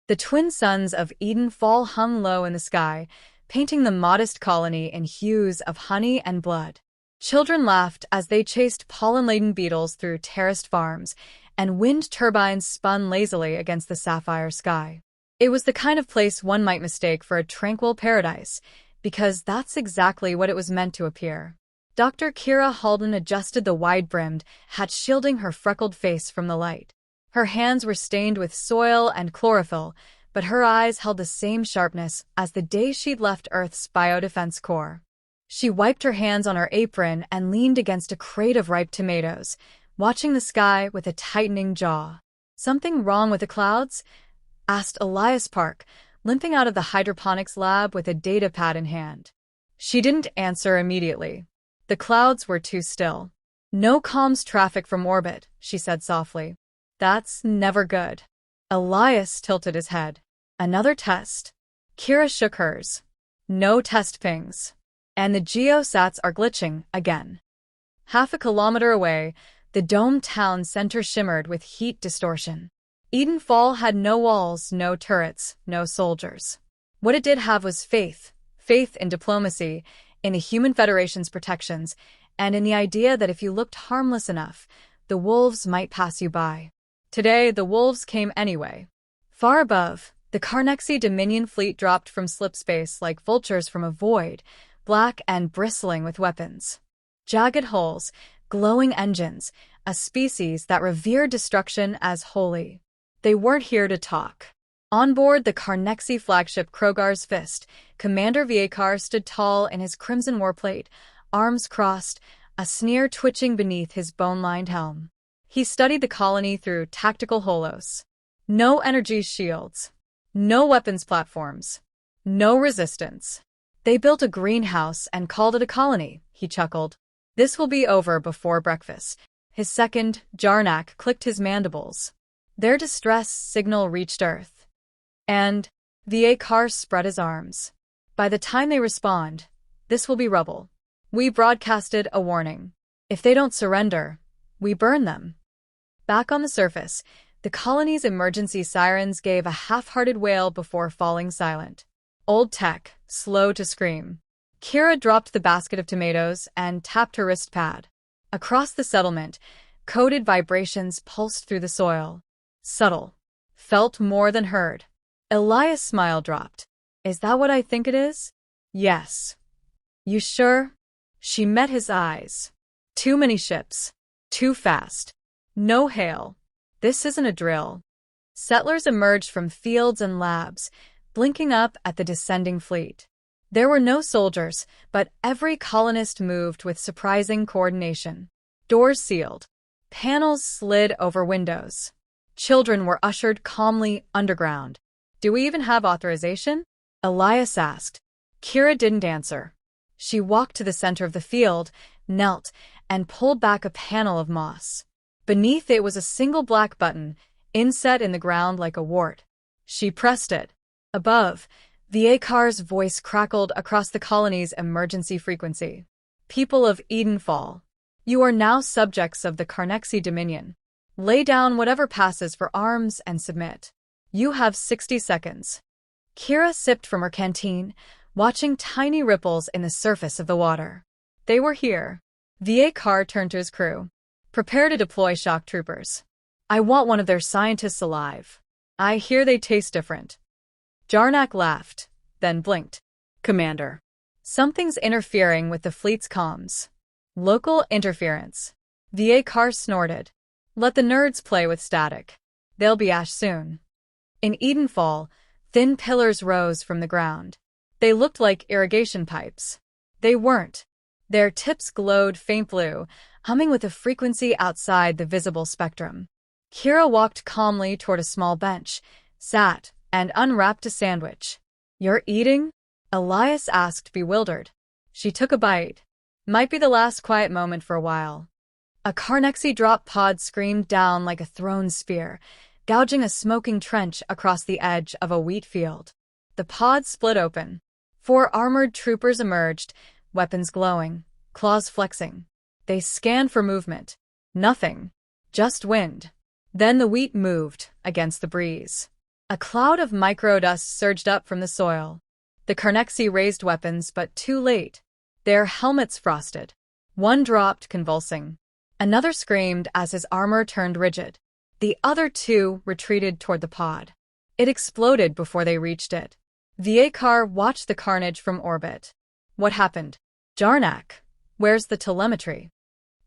The twin suns of Eden Fall hung low in the sky, painting the modest colony in hues of honey and blood. Children laughed as they chased pollen-laden beetles through terraced farms, and wind turbines spun lazily against the sapphire sky. It was the kind of place one might mistake for a tranquil paradise, because that's exactly what it was meant to appear. Dr. Kira Halden adjusted the wide-brimmed hat shielding her freckled face from the light. Her hands were stained with soil and chlorophyll, but her eyes held the same sharpness as the day she'd left Earth's Biodefense Corps. She wiped her hands on her apron and leaned against a crate of ripe tomatoes, watching the sky with a tightening jaw. "Something wrong with the clouds?" asked Elias Park, limping out of the hydroponics lab with a data pad in hand. She didn't answer immediately. The clouds were too still. "No comms traffic from orbit," she said softly. "That's never good." Elias tilted his head. "Another test." Kira shook hers. "No test pings. And the geosats are glitching again." Half a kilometer away, the domed town center shimmered with heat distortion. Eden Fall had no walls, no turrets, no soldiers. What it did have was faith in diplomacy, in the Human Federation's protections, and in the idea that if you looked harmless enough, the wolves might pass you by. Today, the wolves came anyway. Far above, the Carnexi Dominion fleet dropped from slipspace like vultures from a void, black and bristling with weapons. Jagged hulls, glowing engines, a species that revered destruction as holy. They weren't here to talk. On board the Carnexi flagship Krogar's Fist, Commander Viekar stood tall in his crimson warplate, arms crossed, a sneer twitching beneath his bone-lined helm. He studied the colony through tactical holos. No energy shields. No weapons platforms. No resistance. "They built a greenhouse and called it a colony," he chuckled. "This will be over before breakfast." His second, Jarnak, clicked his mandibles. Their distress signal reached Earth. And Viekar spread his arms. "By the time they respond, this will be rubble. We broadcasted a warning. If they don't surrender, we burn them." Back on the surface, the colony's emergency sirens gave a half-hearted wail before falling silent. Old tech, slow to scream. Kira dropped the basket of tomatoes and tapped her wrist pad. Across the settlement, coded vibrations pulsed through the soil. Subtle. Felt more than heard. Elias' smile dropped. "Is that what I think it is?" "Yes." "You sure?" She met his eyes. "Too many ships. Too fast. No hail. This isn't a drill." Settlers emerged from fields and labs, blinking up at the descending fleet. There were no soldiers, but every colonist moved with surprising coordination. Doors sealed. Panels slid over windows. Children were ushered calmly underground. "Do we even have authorization?" Elias asked. Kira didn't answer. She walked to the center of the field, knelt, and pulled back a panel of moss. Beneath it was a single black button, inset in the ground like a wart. She pressed it. Above, Viekar's voice crackled across the colony's emergency frequency. "People of Eden Fall, you are now subjects of the Carnexi Dominion. Lay down whatever passes for arms and submit. You have 60 seconds." Kira sipped from her canteen, watching tiny ripples in the surface of the water. They were here. Viekar turned to his crew. "Prepare to deploy shock troopers. I want one of their scientists alive. I hear they taste different." Jarnak laughed, then blinked. "Commander, something's interfering with the fleet's comms." "Local interference." Viekar snorted. "Let the nerds play with static. They'll be ash soon." In Eden Fall, thin pillars rose from the ground. They looked like irrigation pipes. They weren't. Their tips glowed faint blue, humming with a frequency outside the visible spectrum. Kira walked calmly toward a small bench, sat, and unwrapped a sandwich. "You're eating?" Elias asked, bewildered. She took a bite. Might be the last quiet moment for a while. A Carnexi drop pod screamed down like a thrown spear, gouging a smoking trench across the edge of a wheat field. The pod split open. 4 armored troopers emerged, weapons glowing, claws flexing. They scanned for movement. Nothing. Just wind. Then the wheat moved against the breeze. A cloud of microdust surged up from the soil. The Carnexi raised weapons, but too late. Their helmets frosted. One dropped, convulsing. Another screamed as his armor turned rigid. The other two retreated toward the pod. It exploded before they reached it. Viekar watched the carnage from orbit. What happened? Jarnak, where's the telemetry?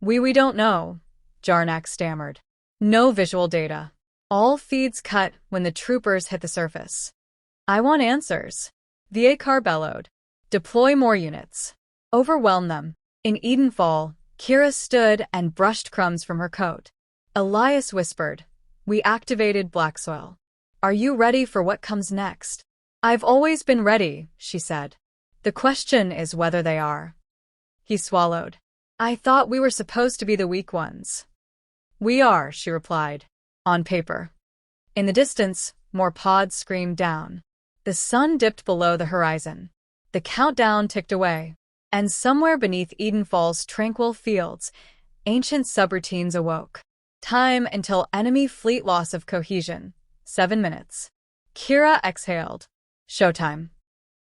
We don't know, Jarnak stammered. No visual data. All feeds cut when the troopers hit the surface. I want answers. Viekar bellowed. Deploy more units. Overwhelm them. In Edenfall, Kira stood and brushed crumbs from her coat. Elias whispered, We activated black soil. Are you ready for what comes next? I've always been ready, she said. The question is whether they are. He swallowed. I thought we were supposed to be the weak ones. We are, she replied. On paper. In the distance, more pods screamed down. The sun dipped below the horizon. The countdown ticked away. And somewhere beneath Edenfall's tranquil fields, ancient subroutines awoke. Time until enemy fleet loss of cohesion. 7 minutes. Kira exhaled. Showtime.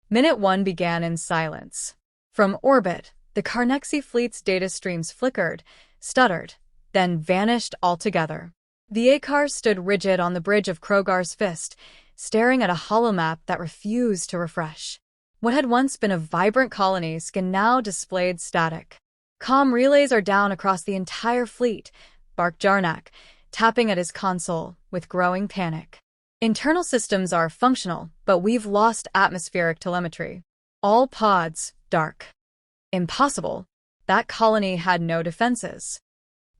Minute 1 began in silence. From orbit, the Carnexi fleet's data streams flickered, stuttered, then vanished altogether. Viekar stood rigid on the bridge of Krogar's fist, staring at a holomap that refused to refresh. What had once been a vibrant colony skin now displayed static. Comm relays are down across the entire fleet, barked Jarnak, tapping at his console with growing panic. Internal systems are functional, but we've lost atmospheric telemetry. All pods, dark. Impossible. That colony had no defenses.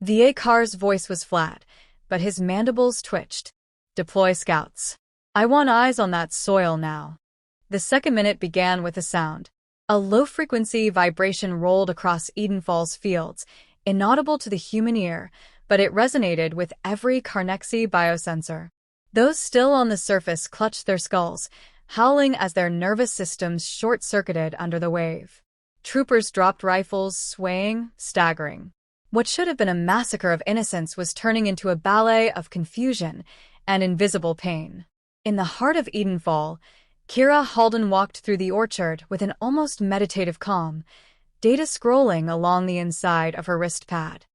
Viekar's voice was flat, but his mandibles twitched. Deploy scouts. I want eyes on that soil now. The second minute began with a sound. A low-frequency vibration rolled across Edenfall's fields, inaudible to the human ear, but it resonated with every Carnexi biosensor. Those still on the surface clutched their skulls, howling as their nervous systems short-circuited under the wave. Troopers dropped rifles, swaying, staggering. What should have been a massacre of innocents was turning into a ballet of confusion and invisible pain. In the heart of Edenfall, Kira Halden walked through the orchard with an almost meditative calm, data scrolling along the inside of her wrist pad.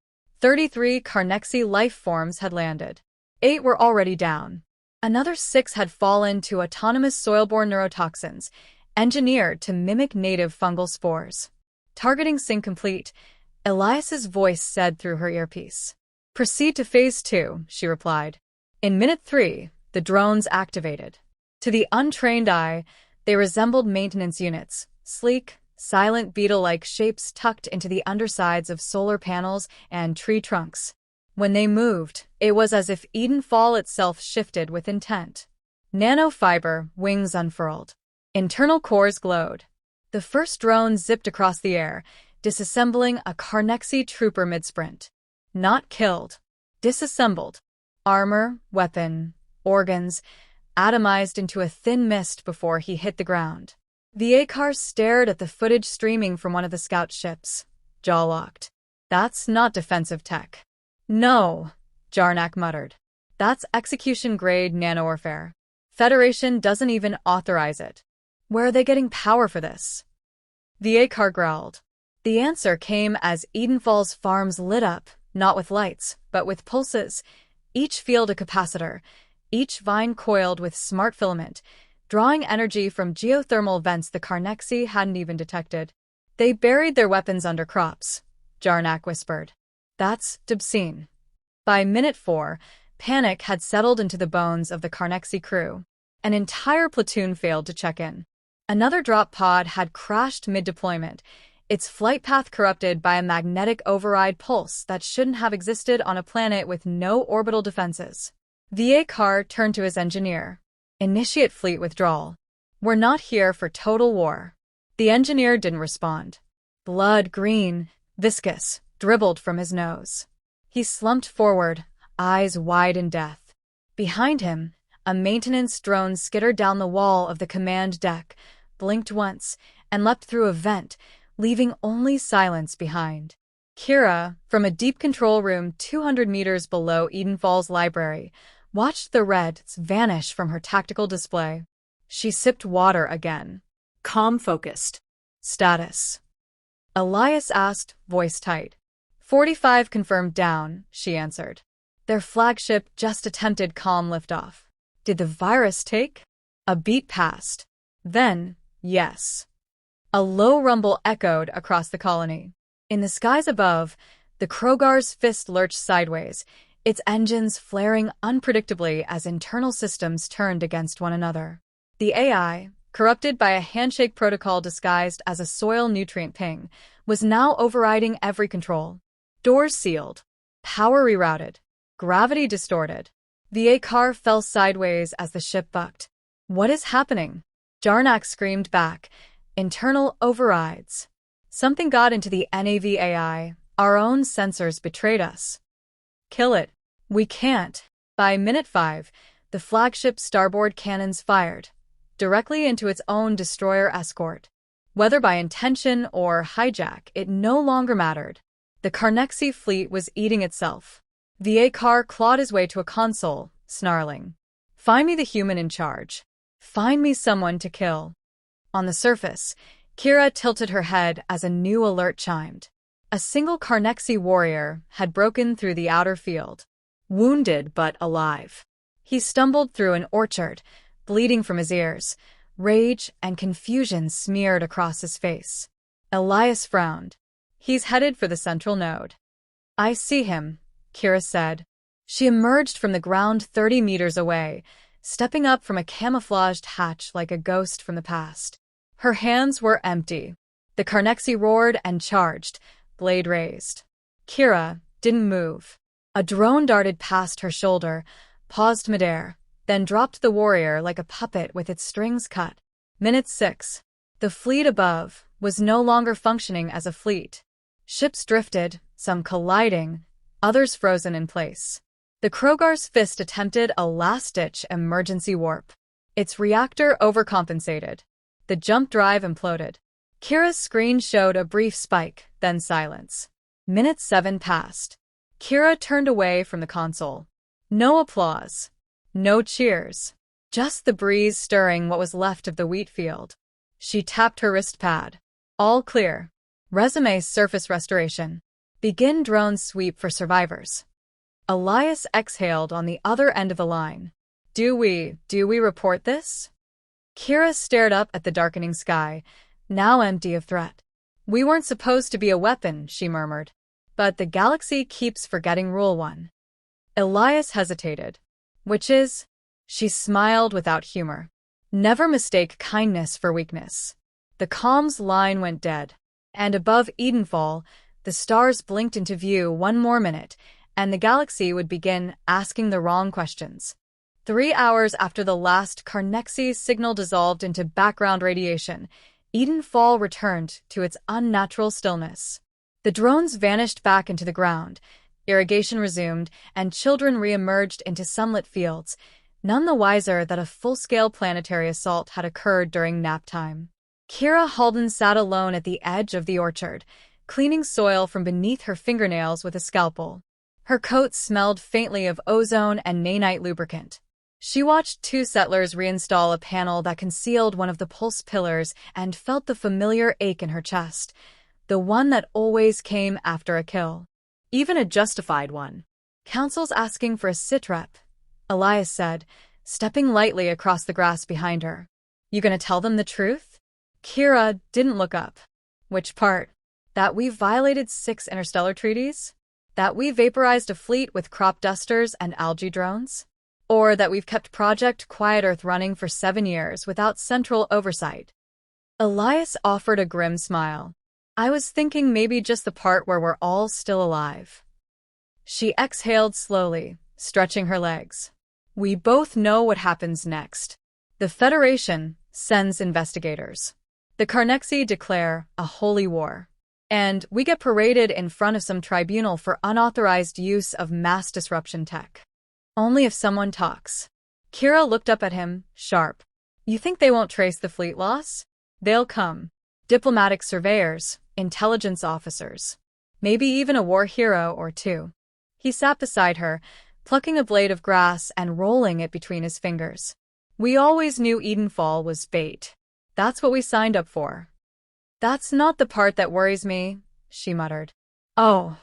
33 Carnexi life forms had landed. 8 were already down. Another 6 had fallen to autonomous soil-borne neurotoxins, engineered to mimic native fungal spores. Targeting sync complete, Elias's voice said through her earpiece. Proceed to Phase 2, she replied. In minute 3, the drones activated. To the untrained eye, they resembled maintenance units, sleek, silent beetle-like shapes tucked into the undersides of solar panels and tree trunks. When they moved, it was as if Edenfall itself shifted with intent. Nanofiber, wings unfurled. Internal cores glowed. The first drone zipped across the air, disassembling a Carnexi trooper mid-sprint. Not killed. Disassembled. Armor, weapon, organs, atomized into a thin mist before he hit the ground. Viekar stared at the footage streaming from one of the scout ships, jaw-locked. That's not defensive tech. No, Jarnak muttered. That's execution-grade nanowarfare. Federation doesn't even authorize it. Where are they getting power for this? Viekar growled. The answer came as Edenfall's farms lit up, not with lights, but with pulses, each field a capacitor, each vine coiled with smart filament, drawing energy from geothermal vents the Carnexi hadn't even detected. They buried their weapons under crops, Jarnak whispered. That's obscene. By minute 4, panic had settled into the bones of the Carnexi crew. An entire platoon failed to check in. Another drop pod had crashed mid-deployment, its flight path corrupted by a magnetic override pulse that shouldn't have existed on a planet with no orbital defenses. Viekar turned to his engineer. Initiate fleet withdrawal. We're not here for total war. The engineer didn't respond. Blood, green, viscous, dribbled from his nose. He slumped forward, eyes wide in death. Behind him, a maintenance drone skittered down the wall of the command deck, blinked once, and leapt through a vent, leaving only silence behind. Kira, from a deep control room 200 meters below Edenfall's library, watched the reds vanish from her tactical display. She sipped water again. Calm focused. Status? Elias asked, voice tight. 45 confirmed down, she answered. Their flagship just attempted calm liftoff. Did the virus take? A beat passed. Then, yes. A low rumble echoed across the colony. In the skies above, the Krogar's fist lurched sideways, its engines flaring unpredictably as internal systems turned against one another. The AI, corrupted by a handshake protocol disguised as a soil nutrient ping, was now overriding every control. Doors sealed. Power rerouted. Gravity distorted. The A-car fell sideways as the ship bucked. What is happening? Jarnak screamed back. Internal overrides. Something got into the NAV AI. Our own sensors betrayed us. Kill it. We can't. By minute 5, the flagship's starboard cannons fired directly into its own destroyer escort. Whether by intention or hijack, it no longer mattered. The Carnexi fleet was eating itself. The A-car clawed his way to a console, snarling. Find me the human in charge. Find me someone to kill. On the surface, Kira tilted her head as a new alert chimed. A single Carnexi warrior had broken through the outer field. Wounded but alive. He stumbled through an orchard, bleeding from his ears. Rage and confusion smeared across his face. Elias frowned. He's headed for the central node. I see him, Kira said. She emerged from the ground 30 meters away, stepping up from a camouflaged hatch like a ghost from the past. Her hands were empty. The Carnexi roared and charged, blade raised. Kira didn't move. A drone darted past her shoulder, paused midair, then dropped the warrior like a puppet with its strings cut. Minute 6. The fleet above was no longer functioning as a fleet. Ships drifted, some colliding, others frozen in place. The Krogar's fist attempted a last-ditch emergency warp. Its reactor overcompensated. The jump drive imploded. Kira's screen showed a brief spike, then silence. Minute 7 passed. Kira turned away from the console. No applause. No cheers. Just the breeze stirring what was left of the wheat field. She tapped her wrist pad. All clear. Resume surface restoration. Begin drone sweep for survivors. Elias exhaled on the other end of the line. Do we report this? Kira stared up at the darkening sky, now empty of threat. We weren't supposed to be a weapon, she murmured. But the galaxy keeps forgetting Rule 1. Elias hesitated. Which is? She smiled without humor. Never mistake kindness for weakness. The comms line went dead. And above Edenfall, the stars blinked into view one more minute, and the galaxy would begin asking the wrong questions. 3 hours after the last Carnexi signal dissolved into background radiation, Edenfall returned to its unnatural stillness. The drones vanished back into the ground, irrigation resumed, and children re-emerged into sunlit fields, none the wiser that a full-scale planetary assault had occurred during nap time. Kira Halden sat alone at the edge of the orchard, cleaning soil from beneath her fingernails with a scalpel. Her coat smelled faintly of ozone and nanite lubricant. She watched 2 settlers reinstall a panel that concealed one of the pulse pillars and felt the familiar ache in her chest, the one that always came after a kill. Even a justified one. Council's asking for a sitrep, Elias said, stepping lightly across the grass behind her. You gonna tell them the truth? Kira didn't look up. Which part? That we violated 6 interstellar treaties? That we vaporized a fleet with crop dusters and algae drones? Or that we've kept Project Quiet Earth running for 7 years without central oversight? Elias offered a grim smile. I was thinking maybe just the part where we're all still alive. She exhaled slowly, stretching her legs. We both know what happens next. The Federation sends investigators. The Carnexi declare a holy war. And we get paraded in front of some tribunal for unauthorized use of mass disruption tech. Only if someone talks. Kira looked up at him, sharp. You think they won't trace the fleet loss? They'll come. Diplomatic surveyors, intelligence officers. Maybe even a war hero or 2. He sat beside her, plucking a blade of grass and rolling it between his fingers. We always knew Edenfall was bait. That's what we signed up for. That's not the part that worries me, she muttered. Oh.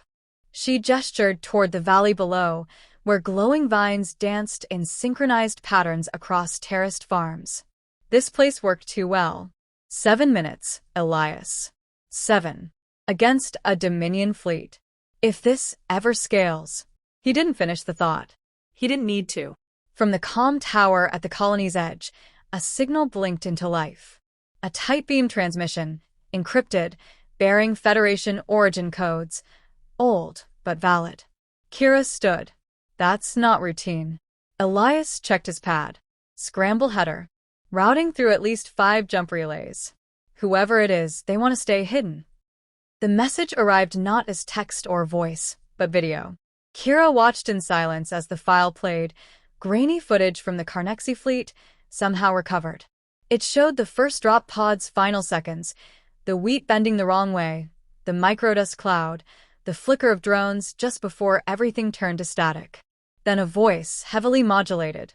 She gestured toward the valley below, where glowing vines danced in synchronized patterns across terraced farms. This place worked too well. 7 minutes, Elias. 7. Against a Dominion fleet. If this ever scales. He didn't finish the thought. He didn't need to. From the calm tower at the colony's edge, a signal blinked into life. A tight beam transmission, encrypted, bearing Federation origin codes. Old, but valid. Kira stood. That's not routine. Elias checked his pad. Scramble header. Routing through at least 5 jump relays. Whoever it is, they want to stay hidden. The message arrived not as text or voice, but video. Kira watched in silence as the file played, grainy footage from the Carnexi fleet, somehow recovered. It showed the first drop pod's final seconds, the wheat bending the wrong way, the microdust cloud, the flicker of drones just before everything turned to static. Then a voice, heavily modulated.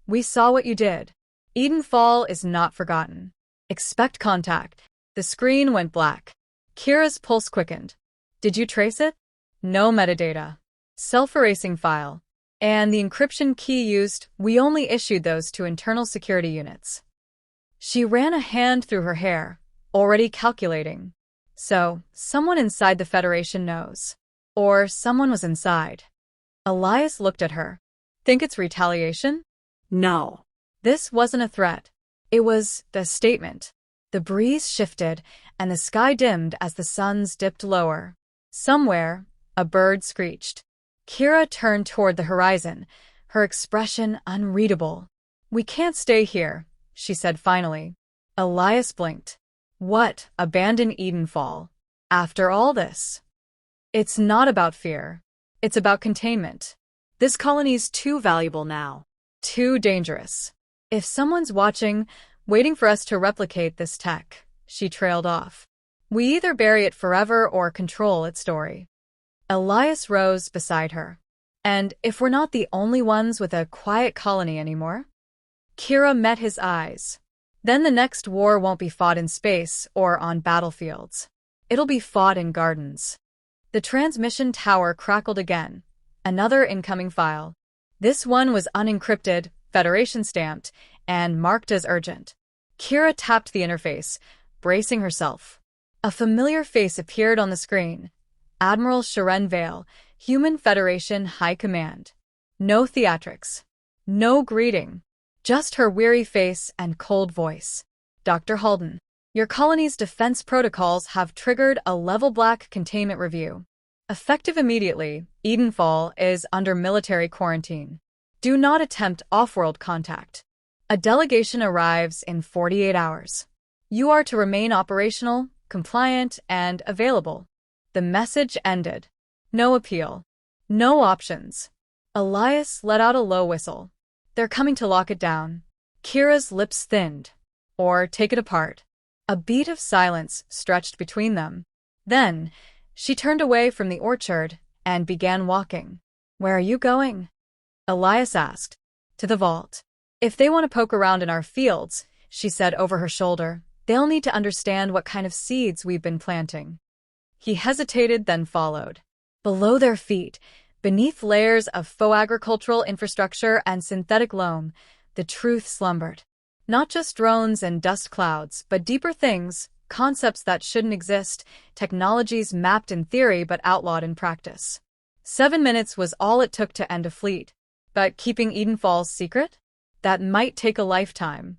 We saw what you did. Edenfall is not forgotten. Expect contact. The screen went black. Kira's pulse quickened. Did you trace it? No metadata. Self-erasing file. And the encryption key used, we only issued those to internal security units. She ran a hand through her hair, already calculating. So, someone inside the Federation knows. Or someone was inside. Elias looked at her. Think it's retaliation? No. This wasn't a threat. It was the statement. The breeze shifted, and the sky dimmed as the suns dipped lower. Somewhere, a bird screeched. Kira turned toward the horizon, her expression unreadable. We can't stay here, she said finally. Elias blinked. What, abandon Edenfall? After all this? It's not about fear. It's about containment. This colony's too valuable now. Too dangerous. If someone's watching, waiting for us to replicate this tech, she trailed off. We either bury it forever or control its story. Elias rose beside her. And if we're not the only ones with a quiet colony anymore? Kira met his eyes. Then the next war won't be fought in space or on battlefields. It'll be fought in gardens. The transmission tower crackled again. Another incoming file. This one was unencrypted, Federation stamped, and marked as urgent. Kira tapped the interface, bracing herself. A familiar face appeared on the screen. Admiral Sharen Vale, Human Federation High Command. No theatrics. No greeting. Just her weary face and cold voice. Dr. Halden, your colony's defense protocols have triggered a level black containment review. Effective immediately, Edenfall is under military quarantine. Do not attempt off-world contact. A delegation arrives in 48 hours. You are to remain operational, compliant, and available. The message ended. No appeal. No options. Elias let out a low whistle. They're coming to lock it down. Kira's lips thinned. Or take it apart. A beat of silence stretched between them. Then, she turned away from the orchard and began walking. Where are you going? Elias asked. To the vault. If they want to poke around in our fields, she said over her shoulder, they'll need to understand what kind of seeds we've been planting. He hesitated, then followed. Below their feet, beneath layers of faux agricultural infrastructure and synthetic loam, the truth slumbered. Not just drones and dust clouds, but deeper things, concepts that shouldn't exist, technologies mapped in theory but outlawed in practice. 7 minutes was all it took to end a fleet. But keeping Edenfall's secret? That might take a lifetime.